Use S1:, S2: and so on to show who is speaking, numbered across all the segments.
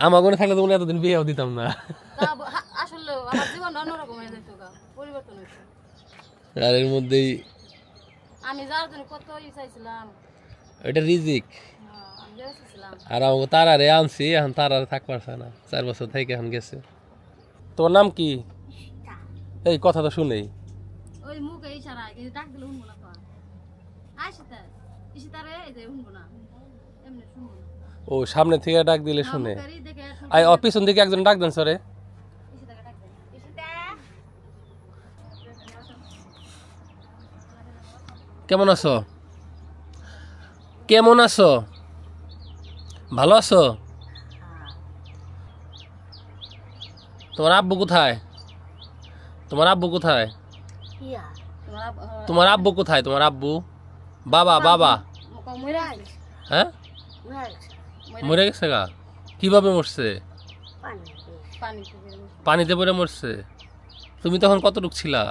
S1: আমার মনে থাকলে তো মনে এতদিন বিয়েও দিতাম না।
S2: আসলে আমার জীবনটা অন্যরকম হয়ে যেত, পরিবর্তন হয়েছে।
S1: আর এর মধ্যেই
S2: আমি যার জন্য কত চাইছিলাম,
S1: এটা রিজিক।
S2: আমি চাইছিলাম।
S1: আর আমাকে তারারে আনছি, এখন তারারে থাক পারছে না, 4 বছর থেকে এখন গেছে। তোমার নাম কি? এই কথা তো শুনেই
S2: ওই মুখে ইশারা, কিন্তু ডাক দিলে শুনবো না তো। আইসিতা ইশিতারে এই যে শুনবো না, এমনি শুনবো না।
S1: ও সামনে থেকে ডাক দিলে শুনে। আই পিছন থেকে একজন ডাক দেন সরে। কেমন আছো? কেমন আছো? ভালো আছো? তোমার আব্বু কোথায়? তোমার আব্বু কোথায়? তোমার আব্বু কোথায়? তোমার আব্বু? বাবা বাবা হ্যাঁ মরে গেছে গা? কিভাবে মরছে? পানিতে পড়ে মরছে। তুমি তখন কতটুক ছিলা?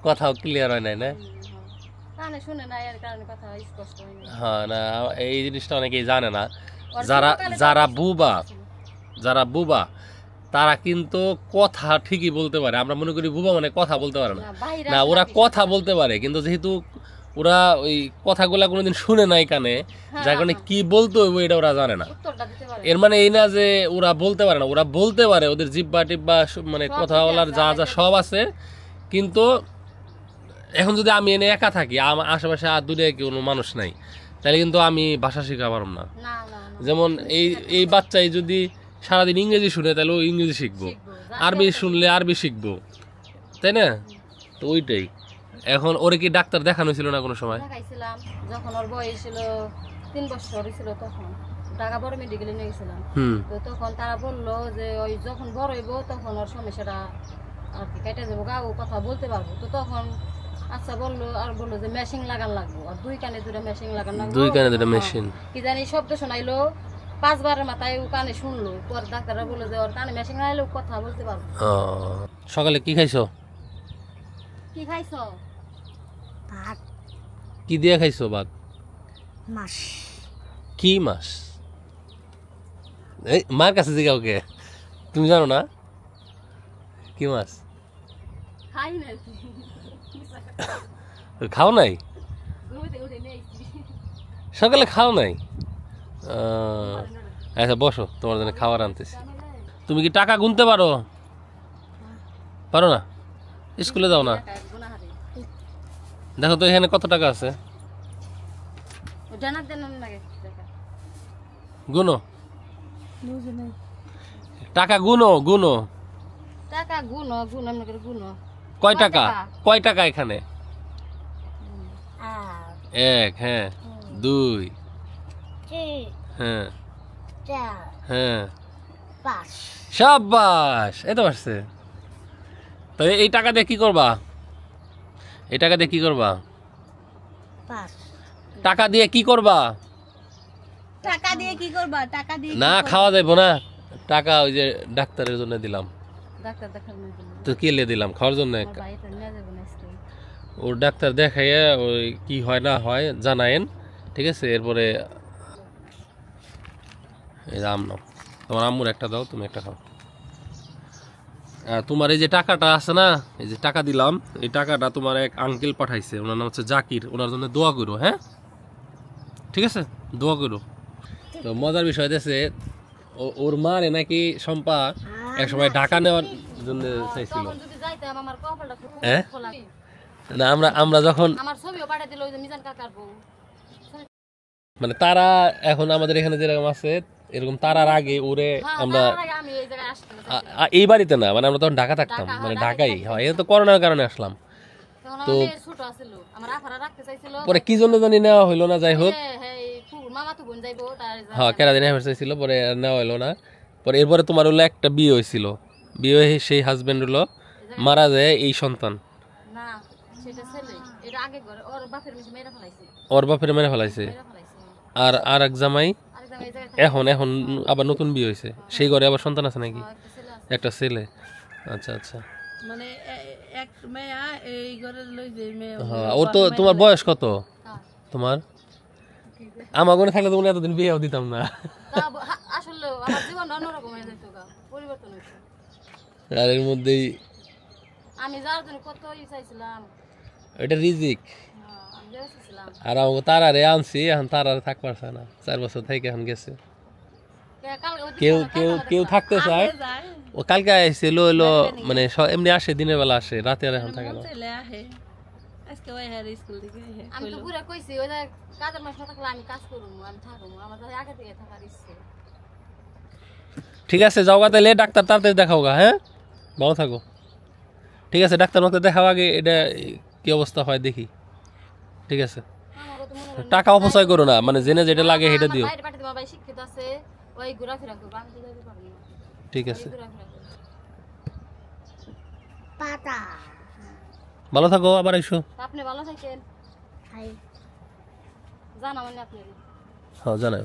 S1: কথাও ক্লিয়ার হয় নাই না? হ্যাঁ না, এই জিনিসটা অনেকেই জানে না। যারা বুবা তারা কিন্তু কথা ঠিকই বলতে পারে। আমরা মনে করি বুবা মানে কথা বলতে পারে না। না, ওরা কথা বলতে পারে, কিন্তু যেহেতু ওরা ওই কথাগুলা কোনোদিন শুনে নাই কানে, যার কারণে কি বলতে হইব এটা ওরা জানে না। এর মানে এই না যে ওরা বলতে পারে না, ওরা বলতে পারে, ওদের জিব্বা টিব্বা মানে কথা বলার যা যা সব আছে। কিন্তু এখন যদি আমি এনে একা থাকি, আমার আশেপাশে আর দূরে কোনো মানুষ নাই, তাহলে কিন্তু আমি ভাষা শিখা পারব না। যেমন এই বাচ্চাই যদি সারাদিন ইংরেজি শুনে, তাহলে ও ইংরেজি শিখবো, আরবি শুনলে আরবি শিখবো, তাই না? তো ওইটাই। এখন ওরে কি ডাক্তার দেখানো ছিল না কোনো সময়?
S2: দেখাইছিলাম, যখন ওর বয়স ছিল 3 বছর ছিল, তখন ঢাকা বড় মেডিকেলে নিয়ে গেছিলাম। তো তখন তারা বললো যে ওই যখন বড় হইব তখন ওর সমস্যাটা আর কি কেটে যাবো, গা ও কথা বলতে পারবো। তো তখন আচ্ছা বললো, আর বললো যে মেশিন লাগান লাগবো, আর 2 কানে 2টা মেশিন লাগান লাগবো।
S1: 2 কানে 2টা মেশিন
S2: কি জানি শব্দ শোনাইলো, 5 বারের মাথায় ও কানে শুনলো। পর ডাক্তাররা বললো যে ওর কানে মেশিন লাগাইলে কথা বলতে পারবো।
S1: সকালে কি খাইছো?
S2: কি খাইছো?
S3: ভাত।
S1: কি দিয়ে খাইছো ভাত?
S3: মাছ।
S1: কি মাছ? এই মার কাছে জিগাও কে, তুমি জানো না কি মাছ?
S2: খাই না,
S1: খাও নাই? সকালে খাও নাই? আচ্ছা বসো, তোমার জন্য খাবার আনতেছি। তুমি কি টাকা গুনতে পারো? পারো না? স্কুলে যাও না? দেখো তো এখানে কত টাকা আছে, গুনো। টাকা গুনো, গুনো।
S2: টাকা গুনো, গুনো গুনো।
S1: কয় টাকা? কয় টাকা এখানে? 1, হ্যাঁ 2, হ্যাঁ হ্যাঁ
S3: 5।
S1: শাবাশ, এত পারছে। তো এই টাকা দিয়ে কি করবা? এই টাকা দিয়ে কি করবা? টাকা দিয়ে কি করবা?
S3: টাকা দিয়ে কি করবা? টাকা দিয়ে
S1: না খাওয়া যাইবো না। টাকা ওই যে ডাক্তারের জন্য দিলাম।
S2: ডাক্তার দেখানো
S1: তো কি লে দিলাম? খাওয়ার জন্য। ওর ডাক্তার দেখাইয়া ওই কি হয় না হয় জানায়েন, ঠিক আছে? এরপরে এই আম নাও, তোমার আম্মুর একটা দাও, তুমি একটা খাও। তোমার এই যে টাকাটা আছে না, এই যে টাকা দিলাম, এই টাকাটা তোমার এক আঙ্কেল পাঠাইছে, ওনার নাম হচ্ছে জাকির। ওনার জন্য দোয়া করো, হ্যাঁ? ঠিক আছে, দোয়া করো। তো মজার বিষয় হচ্ছে ওর মারে নাকি শম্পা একসময় ঢাকা নেওয়ার জন্য চাইছিল। হ্যাঁ না, আমরা যখন মানে তারা এখন আমাদের এখানে যেরকম আছে, এরকম তারার আগে ওরে আমরা এই বাড়িতে না, মানে আমরা তখন ঢাকা থাকতাম, মানে ঢাকাই হয়। এটা তো করোনার কারণে আসলাম। তো পরে কি জন্য জানি নেওয়া হইলো না, যাই হোক। হ্যাঁ কেরাদিন চাইছিল, পরে নেওয়া হইলো না। পরে এরপরে তোমার হলো একটা বিয়ে হয়েছিল, বিয়ে হয়ে সেই হাজবেন্ড হলো মারা যায়, এই সন্তান ওর বাপের মেরে ফেলাইছে। আর আর এক জামাই এখন এখন আবার নতুন বিয়ে হয়েছে, সেই ঘরে আবার সন্তান আছে নাকি? একটা ছেলে। আচ্ছা আচ্ছা,
S2: মানে এক মেয়া এই ঘরে লই যে মেয়ে।
S1: হ্যাঁ, ওর তো তোমার বয়স কত? তোমার আমার ঘরে থাকলে তো মনে হয় এতদিন বিয়েও দিতাম না।
S2: আসলে আমার জীবনটা অন্যরকম হয়ে যেত গা, পরিবর্তন হয়েছে।
S1: আর এর মধ্যেই
S2: আমি যার জন্য কত চাইছিলাম,
S1: এটা রিজিক।
S2: আমি যারা চাইছিলাম
S1: আর আমাকে তারারে আনছি, এখন তারারে থাক পারছে না, 4 বছর থেকে এখন গেছে। কেউ কেউ কেউ থাকতে চায়, ও কালকে আসছে এলো মানে এমনি আসে, দিনের বেলা আসে, রাতে আর এখন থাকে না।
S2: আমি তো পুরো কইছি ওই যে কাজের মাস না থাকলে আমি কাজ করবো, আমি থাকবো, আমার তো আগে থেকে থাকার ইচ্ছে।
S1: ঠিক আছে, যাও গা তাহলে, ডাক্তার তাড়াতাড়ি দেখাও গা। হ্যাঁ, ভালো থাকো। ঠিক আছে, ডাক্তার মতো দেখাও আগে, এটা কি অবস্থা হয় দেখি। ঠিক আছে, টাকা অপচয় করো না, মানে জেনে যেটা লাগে সেটা দিও।
S2: বাইরে পাঠিয়ে দেবো, ভাই শিক্ষিত আছে, ওই ঘোরাফেরা করবো, আমি তো যাইতে পারবো না।
S1: ঠিক আছে,
S3: পাতা
S1: ভালো থাকো, আবার এসো।
S2: আপনি ভালো থাকেন, জানাবেন আপনি।
S1: হ্যাঁ, জানাও।